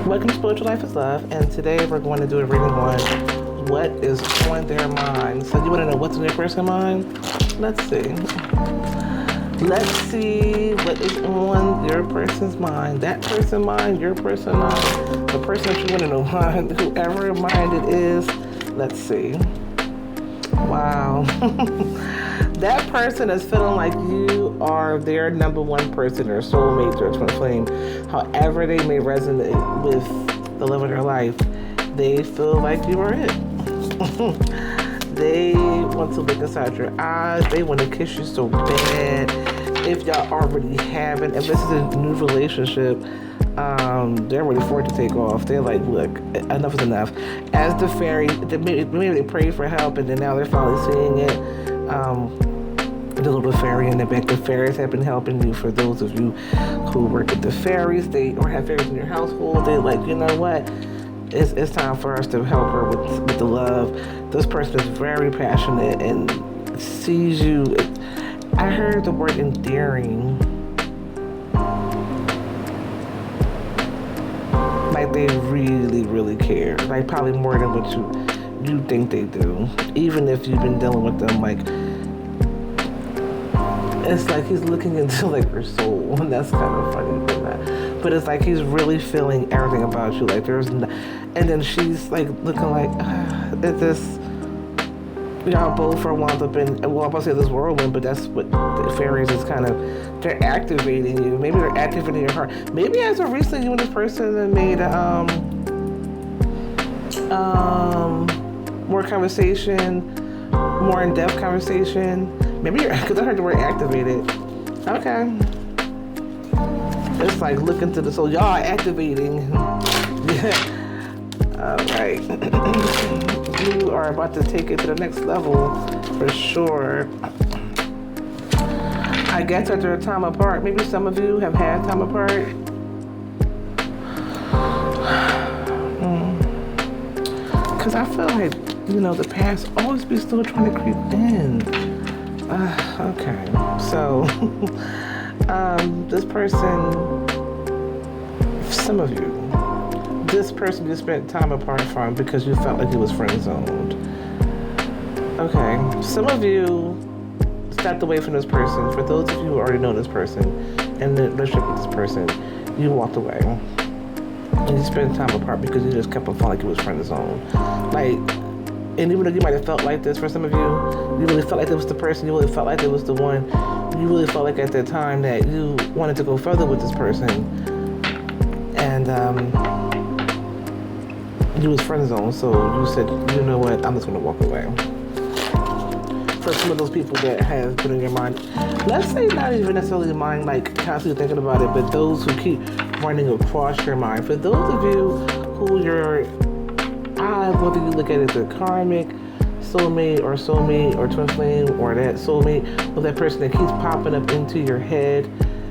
Welcome to Spiritual Life is Love, and today we're going to do a reading on what is on their mind. So you want to know what's in your person's mind? Let's see. Let's see what is on your person's mind. That person's mind, your person's mind, the person that you want to know mind, whoever mind it is. Let's see. Wow. That person is feeling like you are their number one person, or soulmate, or twin flame. However they may resonate with the love of their life, they feel like you are it. They want to look inside your eyes. They want to kiss you so bad. If y'all already haven't, if this is a new relationship, they're ready for it to take off. They're like, look, enough is enough. As the fairy, maybe they prayed for help, and then now they're finally seeing it. The little fairy in the back. The fairies have been helping you. For those of you who work with the fairies, or have fairies in your household, they like, you know what? It's time for us to help her with the love. This person is very passionate and sees you. I heard the word endearing. Like they really, really care. Like probably more than what you think they do. Even if you've been dealing with them, like it's like he's looking into like her soul, and that's kind of funny. But it's like he's really feeling everything about you. Like and then she's like looking like, it's this. Y'all both are wound up in, well, I'm about to say this whirlwind, but that's what the fairies is kind of, they're activating you. Maybe they're activating your heart. Maybe as of recently, you and this person have made more conversation, more in-depth conversation. Maybe because I heard the word activated. Okay. It's like look into the soul. Y'all are activating. All right. You are about to take it to the next level for sure. I guess after a time apart, maybe some of you have had time apart. Because I feel like, the past always be still trying to creep in. Okay, so this person, some of you, this person you spent time apart from because you felt like he was friend-zoned. Okay, some of you stepped away from this person. For those of you who already know this person and the relationship with this person, you walked away. And you spent time apart because you just kept on feeling like it was friend-zoned. Like, and even though you might have felt like this for some of you, you really felt like it was the person, you really felt like it was the one, you really felt like at that time that you wanted to go further with this person. And, you was friend zone, so you said, you know what, I'm just gonna walk away. For some of those people that have been in your mind, let's say not even necessarily mind, like constantly thinking about it, but those who keep running across your mind. For those of you who whether you look at it as a karmic soulmate or twin flame, or that soulmate, or that person that keeps popping up into your head,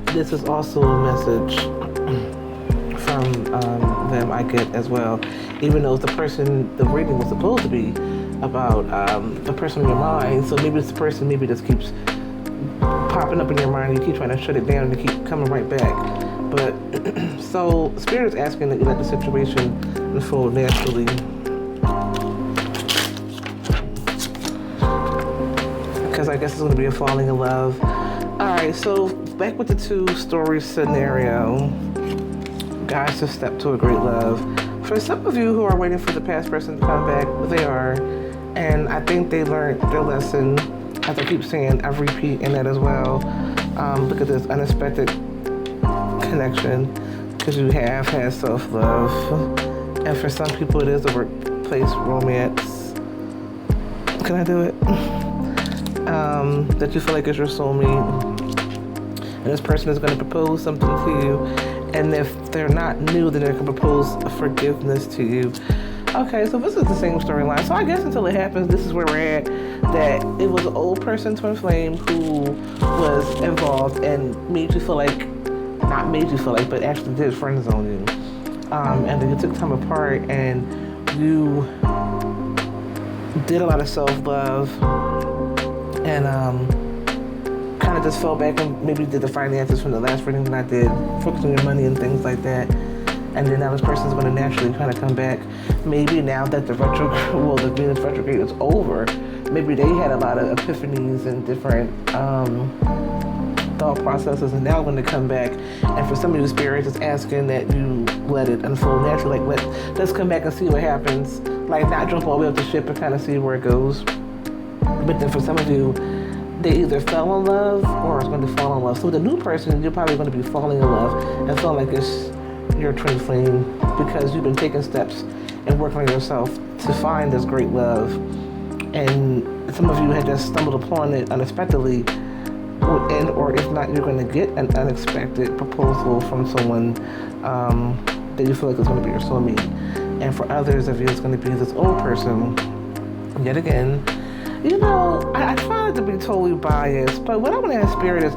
this is also a message from them, I get as well. Even though the reading was supposed to be about the person in your mind, so maybe it's the person maybe just keeps popping up in your mind, you keep trying to shut it down and you keep coming right back. But so Spirit is asking that you let the situation unfold naturally. Because I guess it's going to be a falling in love. Alright, so back with the two-story scenario. Guys to step to a great love. For some of you who are waiting for the past person to come back, they are. And I think they learned their lesson. As I keep saying, I repeat in that as well. Because there's unexpected connection. Because you have had self-love. And for some people it is a workplace romance. Can I do it? That you feel like it's your soulmate. And this person is going to propose something to you. And if they're not new, then they're going to propose forgiveness to you. Okay, so this is the same storyline. So I guess until it happens, this is where we're at. That it was an old person, twin flame, who was involved and made you feel like, not made you feel like, but actually did friend zone you. And then you took time apart and you did a lot of self-love. And kind of just fell back and maybe did the finances from the last reading that I did, focused on your money and things like that. And then now this person's going to naturally kind of come back. Maybe now that the Venus retrograde is over, maybe they had a lot of epiphanies and different thought processes, and now when they come back, and for some of you, Spirit is asking that you let it unfold naturally. Like, let's come back and see what happens. Like, not jump all the way up the ship and kind of see where it goes. But then for some of you, they either fell in love or it's going to fall in love. So with a new person, you're probably going to be falling in love and feeling like it's your twin flame, because you've been taking steps and working on yourself to find this great love. And some of you had just stumbled upon it unexpectedly, or if not, you're going to get an unexpected proposal from someone that you feel like is going to be your soulmate. And for others of you, it's going to be this old person. Yet again, you know, I try not to be totally biased, but what I want to ask Spirit is,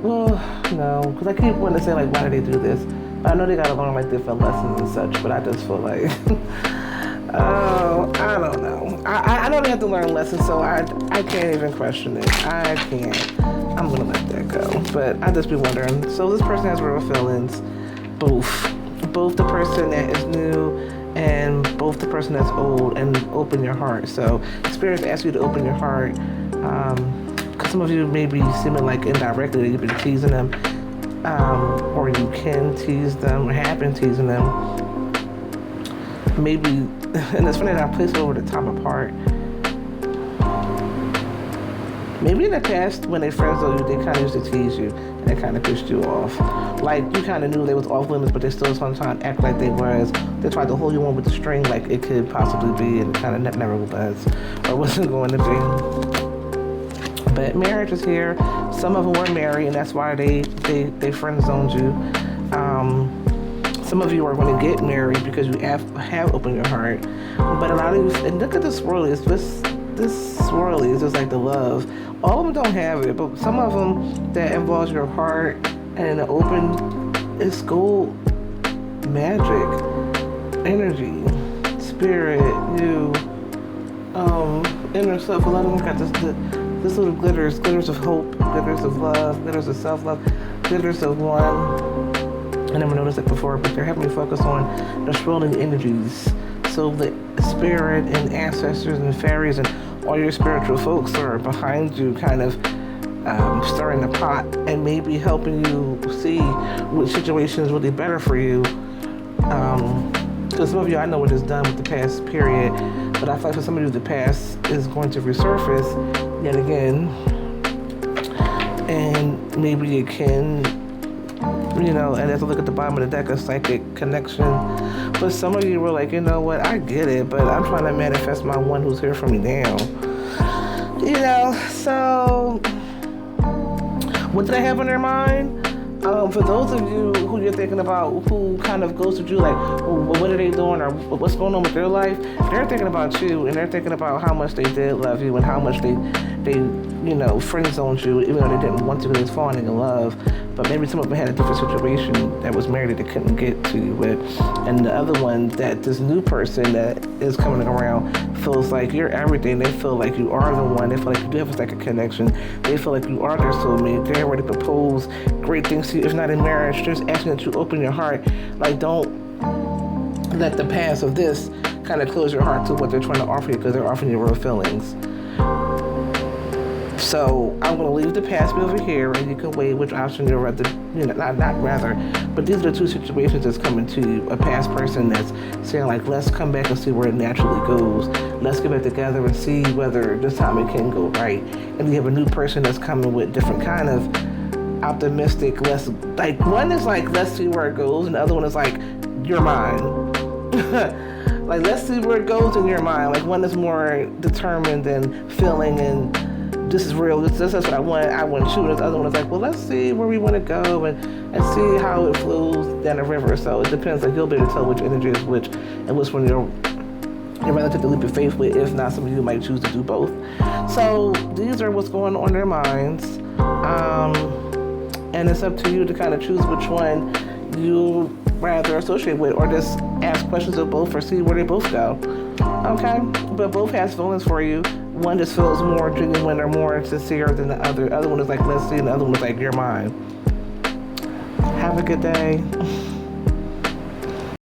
well, no, because I keep wanting to say, like, why do they do this? But I know they got to learn, like, different lessons and such, but I just feel like, oh, I don't know. I know they have to learn lessons, so I can't even question it. I can't. I'm going to let that go. But I just be wondering, so this person has real feelings, both the person that is new and both the person that's old, and open your heart. So Spirit asks you to open your heart, because some of you may be seeming like indirectly that you've been teasing them, or you can tease them or have been teasing them. Maybe, and it's funny that I placed it over the top apart. Maybe in the past, when they friend-zoned you, they kind of used to tease you, and they kind of pissed you off. Like, you kind of knew they was off limits, but they still sometimes act like they was. They tried to hold you on with the string like it could possibly be, and it kind of never was, or wasn't going to be. But marriage is here. Some of them were married, and that's why they friend-zoned you. Some of you are going to get married because you have opened your heart. But a lot of you, and look at the swirlies, this swirly is just like the love. All of them don't have it, but some of them that involves your heart and the open, is gold, magic, energy, spirit, you, inner self. A lot of them got this little glitters of hope, glitters of love, glitters of self-love, glitters of one. I never noticed it before, but they're heavily focused on the swirling energies. So the spirit and ancestors and fairies and all your spiritual folks are behind you, kind of stirring the pot and maybe helping you see which situation is really better for you. Because some of you, I know what is done with the past period, but I feel like for some of you, the past is going to resurface yet again. And maybe it can, you know, and as I look at the bottom of the deck, a psychic connection. But some of you were like, you know what, I get it, but I'm trying to manifest my one who's here for me now. You know, so what did I have on their mind? For those of you who you're thinking about, who kind of goes to you like, well, what are they doing, or what's going on with their life? They're thinking about you, and they're thinking about how much they did love you and how much they you know, friend-zoned you, even though they didn't want to, because they was falling in love. But maybe some of them had a different situation that was married that they couldn't get to you with. And the other one, that this new person that is coming around feels like you're everything. They feel like you are the one. They feel like you do have like a connection. They feel like you are their soulmate. They're ready to propose great things to you. If not in marriage, just asking that you open your heart. Like, don't let the past of this kind of close your heart to what they're trying to offer you, because they're offering you real feelings. So I'm going to leave the past be over here, and you can weigh which option you'd rather, you know, not rather, but these are the two situations that's coming to you. A past person that's saying like, let's come back and see where it naturally goes. Let's get back together and see whether this time it can go right. And you have a new person that's coming with different kind of optimistic, less, like one is like, let's see where it goes, and the other one is like, you're mine. Like, let's see where it goes in your mind. Like, one is more determined than feeling and this is real, this is what I want to shoot. And the other one is like, well, let's see where we want to go and see how it flows down the river. So it depends, like, you'll be able to tell which energy is which and which one you're rather take the leap of faith with. If not, some of you might choose to do both. So these are what's going on in their minds. And it's up to you to kind of choose which one you rather associate with, or just ask questions of both or see where they both go. Okay? But both has feelings for you. One just feels more genuine or more sincere than the other. The other one is like, let's see, and the other one is like, you're mine. Have a good day.